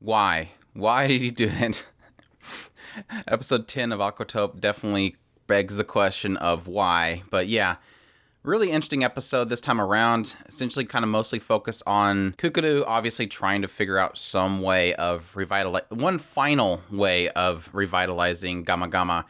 Why? Why did he do it? Episode 10 of Aquatope definitely begs the question of why. But yeah, really interesting episode this time around. Essentially kind of mostly focused on Kukuru obviously trying to figure out some way of one final way of revitalizing Gama Gama.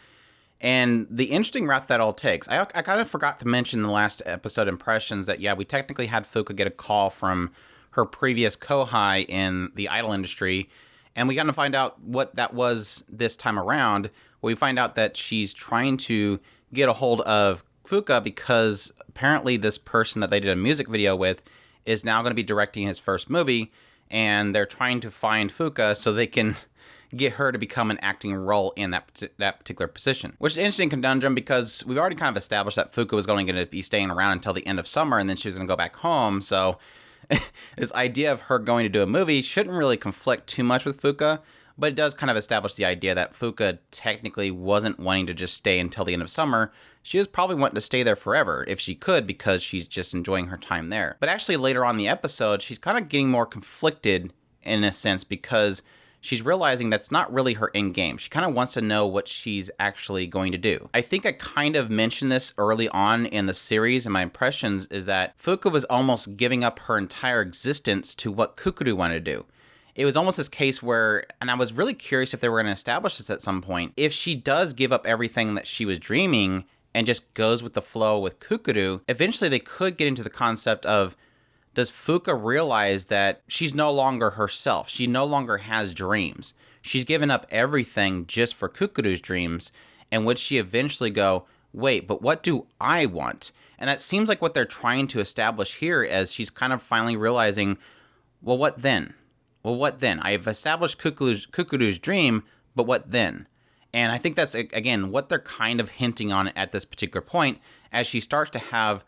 And the interesting route that all takes. I kind of forgot to mention in the last episode impressions that, yeah, we technically had Fuka get a call from her previous kohai in the idol industry. And we got to find out what that was this time around. We find out that she's trying to get a hold of Fuka because apparently this person that they did a music video with is now going to be directing his first movie. And they're trying to find Fuka so they can get her to become an acting role in that particular position. Which is an interesting conundrum because we've already kind of established that Fuka was only going to be staying around until the end of summer and then she was going to go back home. So this idea of her going to do a movie shouldn't really conflict too much with Fuka, but it does kind of establish the idea that Fuka technically wasn't wanting to just stay until the end of summer. She was probably wanting to stay there forever if she could because she's just enjoying her time there. But actually later on in the episode, she's kind of getting more conflicted in a sense because she's realizing that's not really her end game. She kind of wants to know what she's actually going to do. I think I kind of mentioned this early on in the series, and my impressions is that Fuka was almost giving up her entire existence to what Kukuru wanted to do. It was almost this case where, and I was really curious if they were going to establish this at some point, if she does give up everything that she was dreaming and just goes with the flow with Kukuru, eventually they could get into the concept of, does Fuka realize that she's no longer herself? She no longer has dreams. She's given up everything just for Kukuru's dreams. And would she eventually go, wait, but what do I want? And that seems like what they're trying to establish here as she's kind of finally realizing, well, what then? Well, what then? I've established Kukuru's dream, but what then? And I think that's, again, what they're kind of hinting on at this particular point as she starts to have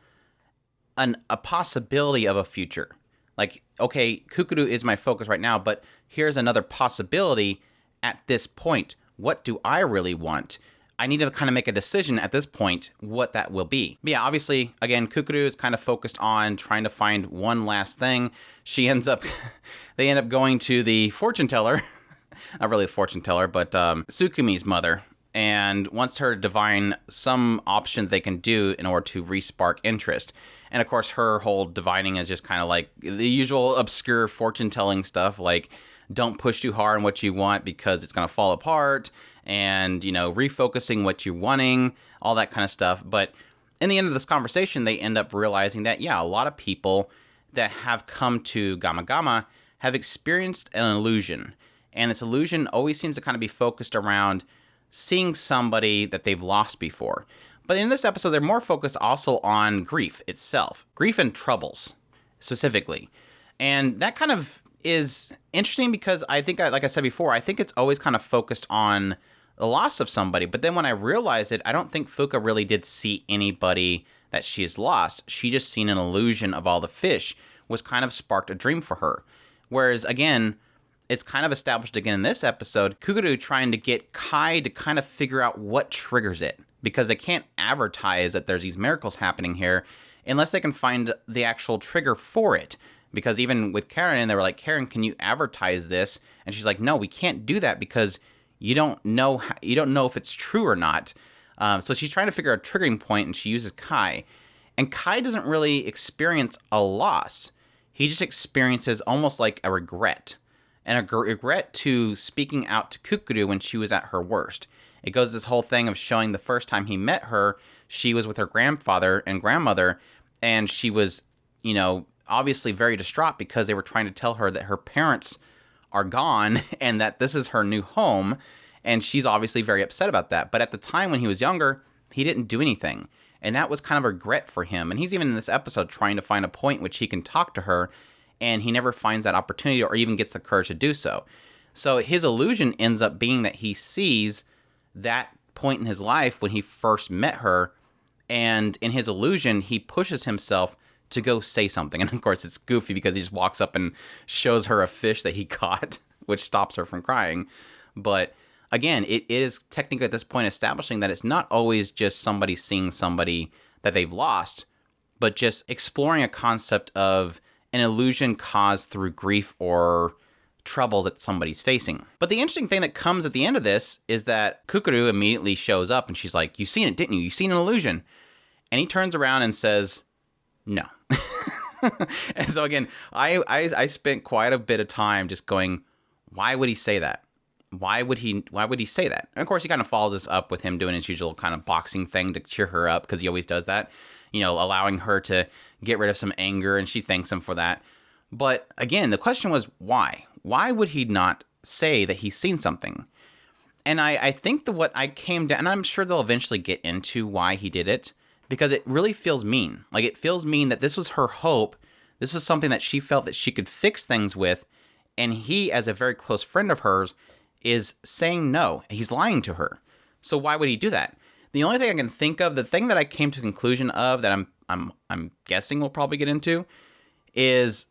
a possibility of a future. Like, okay, Kukuru is my focus right now, but here's another possibility at this point. What do I really want? I need to kind of make a decision at this point what that will be. But yeah, obviously, again, Kukuru is kind of focused on trying to find one last thing. They end up going to the fortune teller, not really a fortune teller, but Tsukumi's mother, and wants her to divine some option they can do in order to re-spark interest. And of course, her whole divining is just kind of like the usual obscure fortune-telling stuff, like don't push too hard on what you want because it's going to fall apart, and, you know, refocusing what you're wanting, all that kind of stuff. But in the end of this conversation, they end up realizing that, yeah, a lot of people that have come to Gama Gama have experienced an illusion. And this illusion always seems to kind of be focused around seeing somebody that they've lost before. But in this episode, they're more focused also on grief itself. Grief and troubles, specifically. And that kind of is interesting because I think, like I said before, I think it's always kind of focused on the loss of somebody. But then when I realized it, I don't think Fuka really did see anybody that she has lost. She just seen an illusion of all the fish, was kind of sparked a dream for her. Whereas, again, it's kind of established again in this episode, Kukuru trying to get Kai to kind of figure out what triggers it. Because they can't advertise that there's these miracles happening here unless they can find the actual trigger for it. Because even with Karen, they were like, Karen, can you advertise this? And she's like, no, we can't do that because you don't know if it's true or not. So she's trying to figure out a triggering point, and she uses Kai. And Kai doesn't really experience a loss. He just experiences almost like a regret. And a regret to speaking out to Kukuru when she was at her worst. It goes this whole thing of showing the first time he met her, she was with her grandfather and grandmother, and she was, you know, obviously very distraught because they were trying to tell her that her parents are gone and that this is her new home, and she's obviously very upset about that. But at the time when he was younger, he didn't do anything, and that was kind of a regret for him. And he's even in this episode trying to find a point which he can talk to her, and he never finds that opportunity or even gets the courage to do so. So his illusion ends up being that he sees that point in his life when he first met her, and in his illusion, he pushes himself to go say something. And of course, it's goofy because he just walks up and shows her a fish that he caught, which stops her from crying. But again, it is technically at this point establishing that it's not always just somebody seeing somebody that they've lost, but just exploring a concept of an illusion caused through grief or troubles that somebody's facing. But the interesting thing that comes at the end of this is that Kukuru immediately shows up and she's like, "You seen it, didn't you? You seen an illusion?" And he turns around and says, "No." And so again, I spent quite a bit of time just going, why would he say that? Why would he say that? And of course, he kind of follows this up with him doing his usual kind of boxing thing to cheer her up, because he always does that, allowing her to get rid of some anger, and she thanks him for that. But again, the question was, why? Why would he not say that he's seen something? And I think that what I came down, and I'm sure they'll eventually get into why he did it, because it really feels mean. Like, it feels mean that this was her hope. This was something that she felt that she could fix things with. And he, as a very close friend of hers, is saying no. He's lying to her. So why would he do that? The only thing I can think of, the thing that I came to the conclusion of, that I'm guessing we'll probably get into, is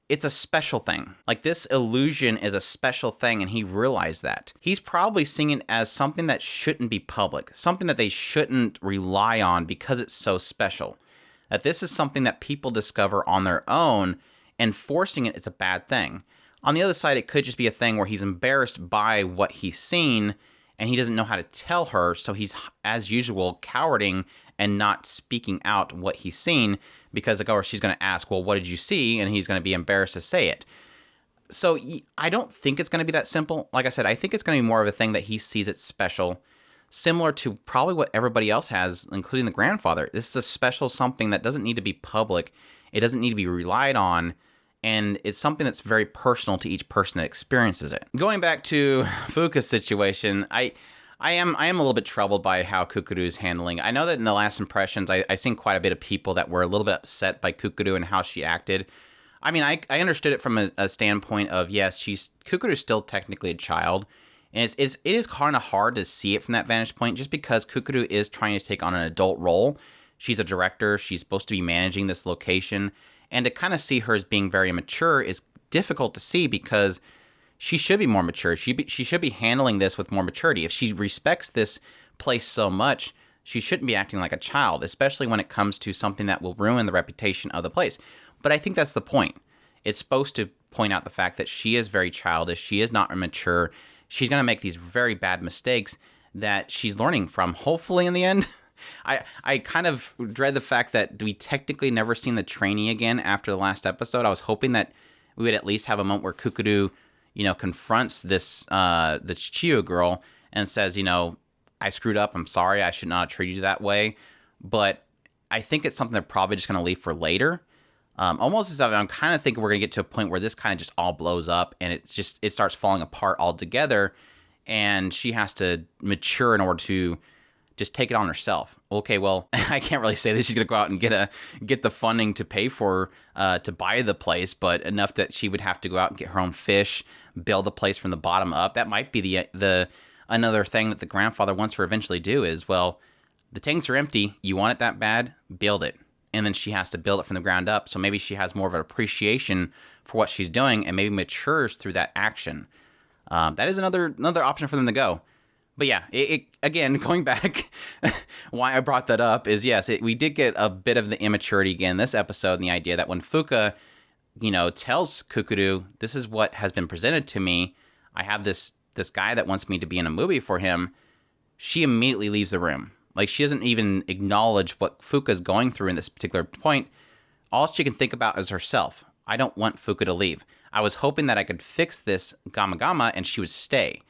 it's a special thing. Like, this illusion is a special thing, and he realized that. He's probably seeing it as something that shouldn't be public, something that they shouldn't rely on because it's so special. That this is something that people discover on their own, and forcing it is a bad thing. On the other side, it could just be a thing where he's embarrassed by what he's seen, and he doesn't know how to tell her, so he's, as usual, cowarding and not speaking out what he's seen, because she's going to ask, well, what did you see? And he's going to be embarrassed to say it. So I don't think it's going to be that simple. Like I said, I think it's going to be more of a thing that he sees it special, similar to probably what everybody else has, including the grandfather. This is a special something that doesn't need to be public. It doesn't need to be relied on. And it's something that's very personal to each person that experiences it. Going back to Fuka's situation, I am a little bit troubled by how Kukuru is handling. I know that in the last impressions, I seen quite a bit of people that were a little bit upset by Kukuru and how she acted. I mean, I understood it from a standpoint of, yes, Kukuru's still technically a child, and it is kind of hard to see it from that vantage point, just because Kukuru is trying to take on an adult role. She's a director. She's supposed to be managing this location. And to kind of see her as being very mature is difficult to see, because she should be more mature. She should be handling this with more maturity. If she respects this place so much, she shouldn't be acting like a child, especially when it comes to something that will ruin the reputation of the place. But I think that's the point. It's supposed to point out the fact that she is very childish. She is not mature. She's going to make these very bad mistakes that she's learning from, hopefully in the end. I kind of dread the fact that we technically never seen the trainee again after the last episode. I was hoping that we would at least have a moment where Kukuru, confronts this the Chiyo girl and says, I screwed up. I'm sorry. I should not have treated you that way. But I think it's something they're probably just going to leave for later. Almost as if I'm kind of thinking we're going to get to a point where this kind of just all blows up and it starts falling apart altogether, and she has to mature in order to just take it on herself. Okay, well, I can't really say that she's going to go out and get the funding to pay for, to buy the place, but enough that she would have to go out and get her own fish, build the place from the bottom up. That might be the another thing that the grandfather wants her to eventually do is, well, the tanks are empty. You want it that bad? Build it. And then she has to build it from the ground up. So maybe she has more of an appreciation for what she's doing and maybe matures through that action. That is another option for them to go. But yeah, it again, going back, why I brought that up is, yes, we did get a bit of the immaturity again this episode, and the idea that when Fuka, tells Kukuru, this is what has been presented to me, I have this guy that wants me to be in a movie for him, she immediately leaves the room. Like, she doesn't even acknowledge what Fuka's going through in this particular point. All she can think about is herself. I don't want Fuka to leave. I was hoping that I could fix this Gama and she would stay.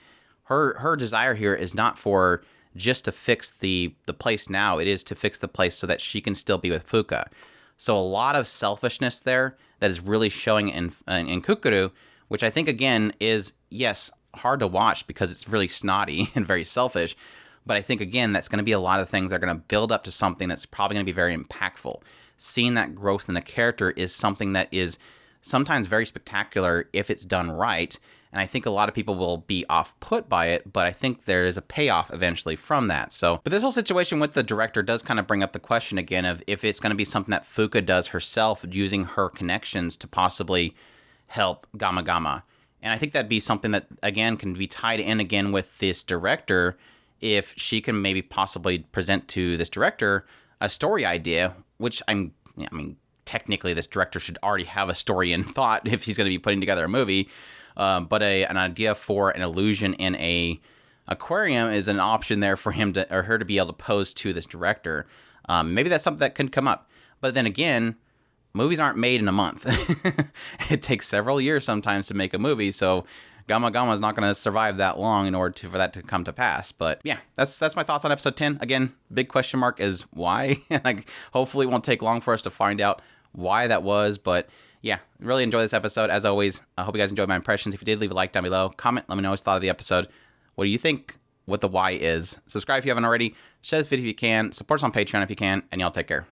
Her desire here is not for just to fix the place now. It is to fix the place so that she can still be with Fuka. So a lot of selfishness there that is really showing in Kukuru, which I think, again, is, yes, hard to watch because it's really snotty and very selfish. But I think, again, that's going to be a lot of things that are going to build up to something that's probably going to be very impactful. Seeing that growth in the character is something that is sometimes very spectacular if it's done right. And I think a lot of people will be off-put by it, but I think there is a payoff eventually from that. So, but this whole situation with the director does kind of bring up the question again of if it's going to be something that Fuka does herself using her connections to possibly help Gama. And I think that'd be something that, again, can be tied in again with this director, if she can maybe possibly present to this director a story idea, which technically this director should already have a story in thought if he's going to be putting together a movie. but an idea for an illusion in a aquarium is an option there for him to or her to be able to pose to this director. Maybe that's something that could come up. But then again, movies aren't made in a month. It takes several years sometimes to make a movie, so Gama Gama is not going to survive that long in order for that to come to pass. But yeah, that's my thoughts on episode 10. Again, big question mark is why. Like, hopefully it won't take long for us to find out why that was. But yeah, really enjoy this episode. As always, I hope you guys enjoyed my impressions. If you did, leave a like down below. Comment, let me know what you thought of the episode. What do you think what the why is? Subscribe if you haven't already. Share this video if you can. Support us on Patreon if you can. And y'all take care.